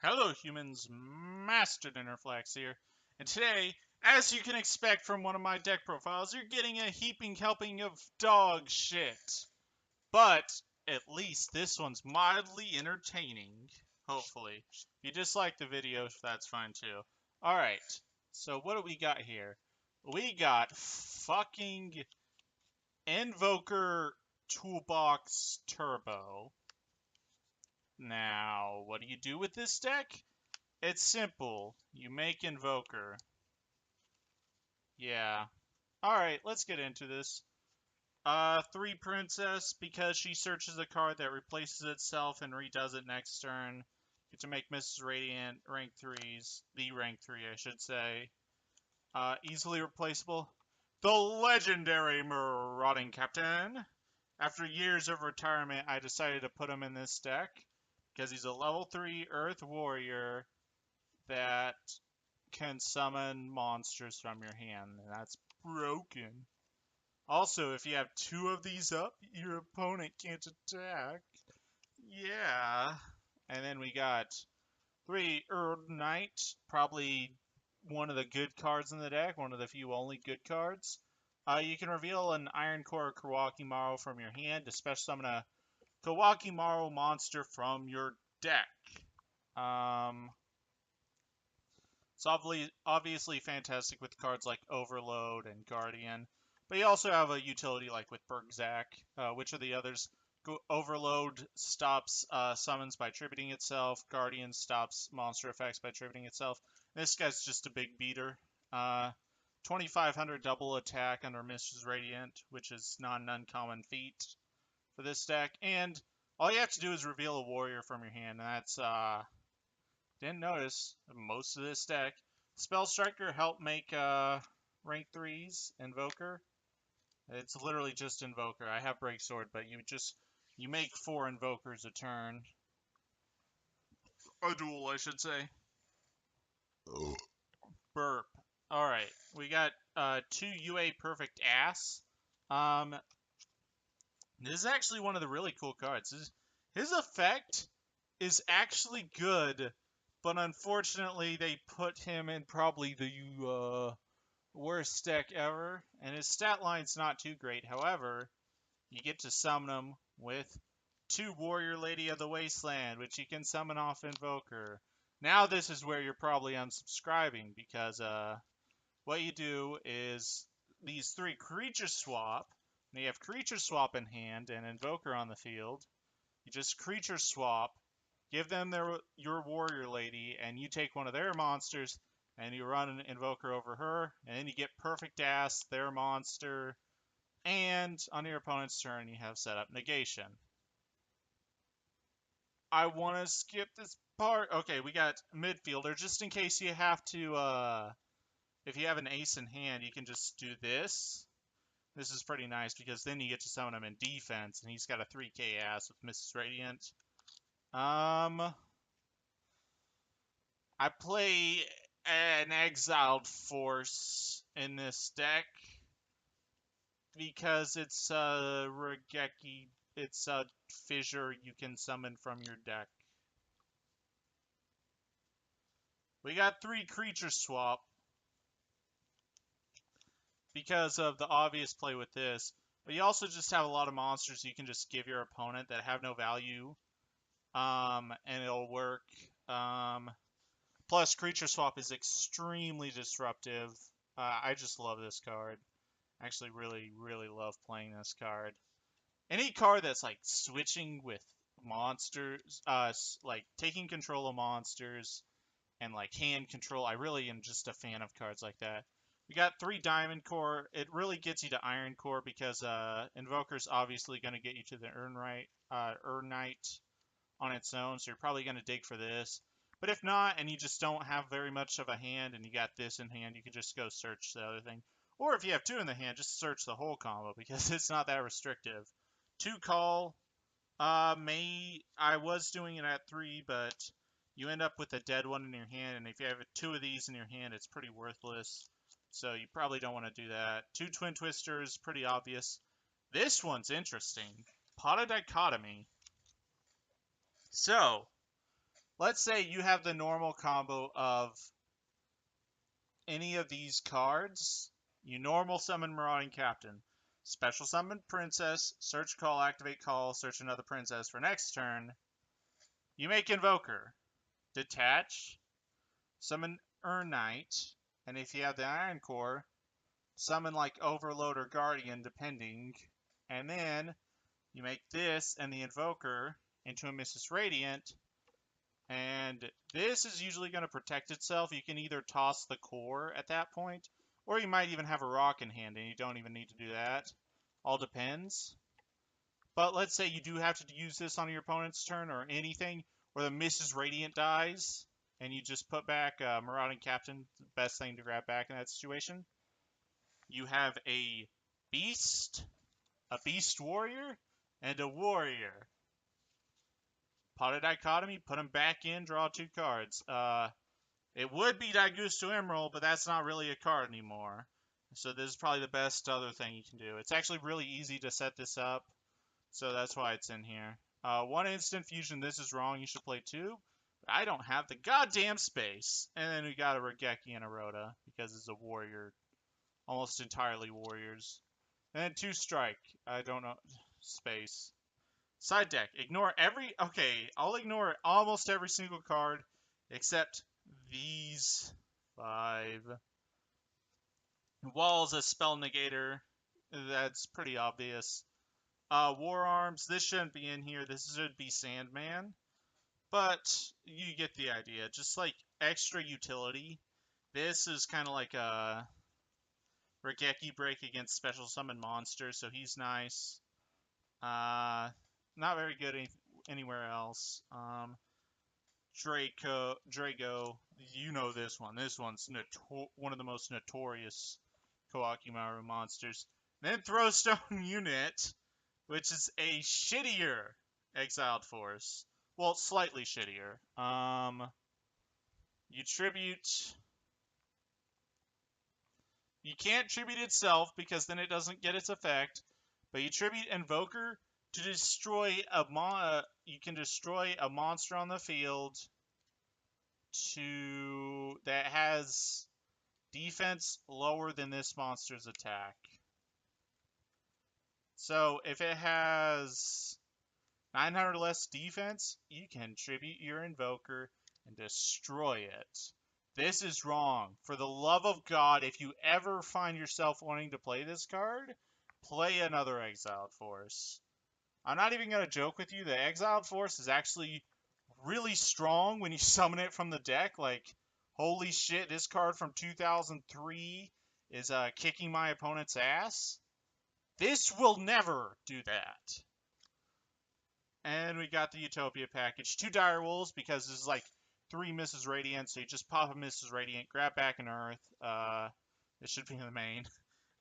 Hello humans, Master DinnerFlax here, and today, as you can expect from one of my deck profiles, you're getting a heaping helping of dog shit. But, at least this one's mildly entertaining, hopefully. If you dislike the video, that's fine too. Alright, so what do we got here? We got fucking Invoker Toolbox Turbo. Now, what do you do with this deck? It's simple. You make Invoker. Yeah. Alright, let's get into this. 3 Princess, because she searches a card that replaces itself and redoes it next turn. Get to make Mrs. Radiant rank 3s. The rank 3, I should say. Easily replaceable. The legendary Marauding Captain. After years of retirement, I decided to put him in this deck because he's a level 3 Earth Warrior that can summon monsters from your hand, and that's broken. Also, if you have 2 of these up, your opponent can't attack. Yeah. And then we got 3 Erd Knight, probably one of the good cards in the deck, one of the few only good cards. You can reveal an Iron Core Koa'ki Marrow from your hand to special summon a Koa'ki Marrow monster from your deck. It's obviously fantastic with cards like Overload and Guardian, but you also have a utility like with Bergzak. Which are the others? Overload stops summons by tributing itself. Guardian stops monster effects by tributing itself. This guy's just a big beater. 2500 double attack under Mrs. Radiant, which is not an uncommon feat for this deck. And all you have to do is reveal a warrior from your hand. And that's didn't notice most of this deck. Spell Striker help make rank 3s Invoker. It's literally just Invoker. I have Break Sword, but you make 4 Invokers a turn. A duel, I should say. Burp. Alright, we got 2 UA Perfect Ass. This is actually one of the really cool cards. His effect is actually good, but unfortunately they put him in probably the worst deck ever, and his stat line's not too great. However, you get to summon him with 2 Warrior Lady of the Wasteland, which you can summon off Invoker. Now this is where you're probably unsubscribing, because what you do is these 3 creature swap, and you have creature swap in hand and Invoker on the field. You just creature swap, give them your Warrior Lady, and you take one of their monsters, and you run an Invoker over her, and then you get Perfect Ass, their monster, and on your opponent's turn, you have set up Negation. I want to skip this part. Okay, we got Midfielder, just in case you have to, if you have an ace in hand, you can just do this. This is pretty nice, because then you get to summon him in defense, and he's got a 3k ass with Mrs. Radiant. I play an Exiled Force in this deck because it's a Regeki, it's a fissure you can summon from your deck. We got 3 creature swap because of the obvious play with this, but you also just have a lot of monsters you can just give your opponent that have no value, and it'll work. Plus, creature swap is extremely disruptive. I just love this card. I actually really, really love playing this card. Any card that's like switching with monsters, like taking control of monsters and like hand control, I really am just a fan of cards like that. We got 3 Diamond Core. It really gets you to Iron Core because Invoker's obviously going to get you to the Erd Knight on its own, so you're probably going to dig for this. But if not, and you just don't have very much of a hand, and you got this in hand, you can just go search the other thing. Or if you have 2 in the hand, just search the whole combo, because it's not that restrictive. 2 call. I was doing it at 3, but you end up with a dead one in your hand, and if you have 2 of these in your hand, it's pretty worthless. So you probably don't want to do that. 2 Twin Twisters, pretty obvious. This one's interesting. Pot of Dichotomy. So, let's say you have the normal combo of any of these cards. You normal summon Marauding Captain, special summon Princess, search call, activate call, search another Princess for next turn. You make Invoker, detach, summon Earn Knight, and if you have the Iron Core, summon like Overload or Guardian, depending. And then you make this and the Invoker into a Mrs. Radiant. And this is usually going to protect itself. You can either toss the core at that point, or you might even have a rock in hand, and you don't even need to do that. All depends. But let's say you do have to use this on your opponent's turn or anything, or the Mrs. Radiant dies, and you just put back Marauding Captain, the best thing to grab back in that situation. You have a Beast Warrior, and a Warrior. Pot of Dichotomy, put them back in, draw 2 cards. It would be Daigusto Emerald, but that's not really a card anymore. So this is probably the best other thing you can do. It's actually really easy to set this up, so that's why it's in here. 1 instant fusion, this is wrong, you should play 2. But I don't have the goddamn space. And then we got a Regeki and a Rhoda, because it's a warrior. Almost entirely warriors. And then 2 strike. I don't know. Space. Side deck. Ignore every... Okay, I'll ignore almost every single card except these 5. Wall's a spell negator. That's pretty obvious. War Arms. This shouldn't be in here. This should be Sandman. But you get the idea. Just like extra utility. This is kind of like a Regeki break against special summon monsters, so he's nice. Not very good anywhere else. Drago, you know this one. This one's one of the most notorious Koa'ki Maru monsters. Then Throwstone Unit, which is a shittier Exiled Force. Well, slightly shittier. You tribute... You can't tribute itself because then it doesn't get its effect, but you tribute Invoker to destroy you can destroy a monster on the field that has defense lower than this monster's attack. So if it has 900 less defense, you can tribute your Invoker and destroy it. This is wrong. For the love of God, if you ever find yourself wanting to play this card, play another Exiled Force. I'm not even going to joke with you. The Exiled Force is actually really strong when you summon it from the deck. Like, holy shit, this card from 2003 is kicking my opponent's ass. This will never do that. And we got the Utopia package. 2 Dire Wolves because this is like 3 Mrs. Radiant, so you just pop a Mrs. Radiant, grab back an Earth. It should be in the main.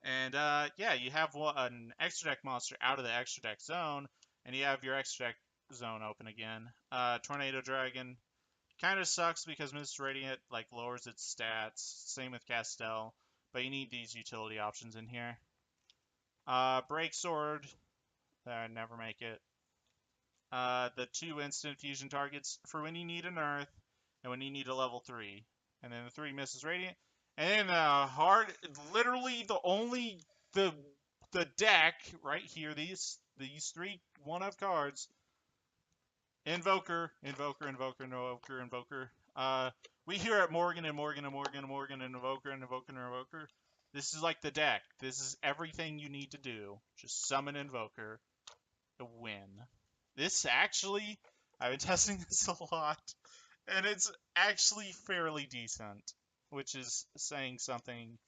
And yeah, you have an extra deck monster out of the extra deck zone, and you have your extra deck zone open again. Tornado Dragon kind of sucks because Mrs. Radiant like lowers its stats. Same with Castel, but you need these utility options in here. Break Sword, I never make it. The 2 instant fusion targets for when you need an Earth and when you need a level 3. And then the 3 Mrs. Radiant. And then literally the deck right here, these 3 1-of cards. Invoker. We here at Morgan, Invoker. This is like the deck. This is everything you need to do. Just summon Invoker to win. This actually, I've been testing this a lot, and it's actually fairly decent, which is saying something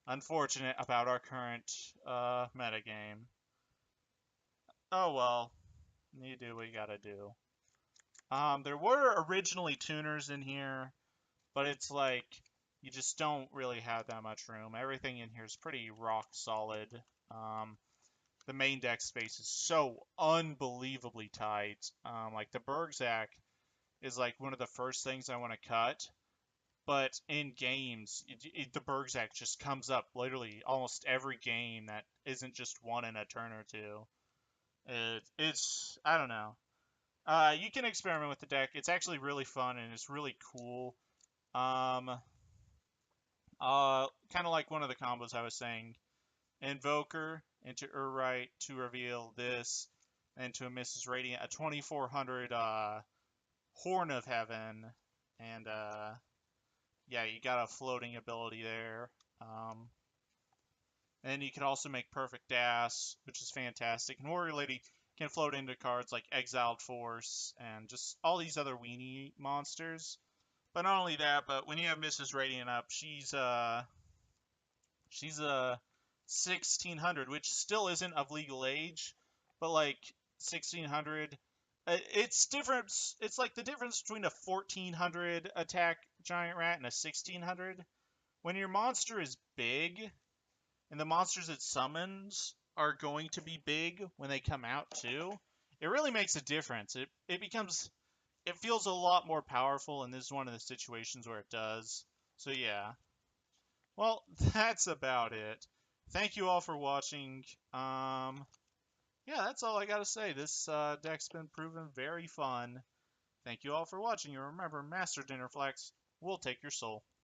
unfortunate about our current metagame. Oh well, you do what you gotta do. There were originally tuners in here, but it's like, you just don't really have that much room. Everything in here is pretty rock solid. The main deck space is so unbelievably tight. Like the Bergzak is like one of the first things I want to cut, but in games, the Bergzak just comes up literally almost every game that isn't just one in a turn or two. It's I don't know. You can experiment with the deck. It's actually really fun and it's really cool. Um, kind of like one of the combos I was saying. Invoker into Urrite to reveal this, into a Mrs. Radiant, a 2400 Horn of Heaven, and yeah, you got a floating ability there. And you can also make Perfect Dash, which is fantastic. And Warrior Lady can float into cards like Exiled Force and just all these other weenie monsters. But not only that, but when you have Mrs. Radiant up, she's a 1600, which still isn't of legal age, but like 1600, it's different. It's like the difference between a 1400 attack giant rat and a 1600. When your monster is big, and the monsters it summons are going to be big when they come out too, it really makes a difference. It feels a lot more powerful, and this is one of the situations where it does. So yeah. Well, that's about it. Thank you all for watching. Yeah, that's all I gotta say. This deck's been proven very fun. Thank you all for watching, and remember, Master DinnerFlax will take your soul.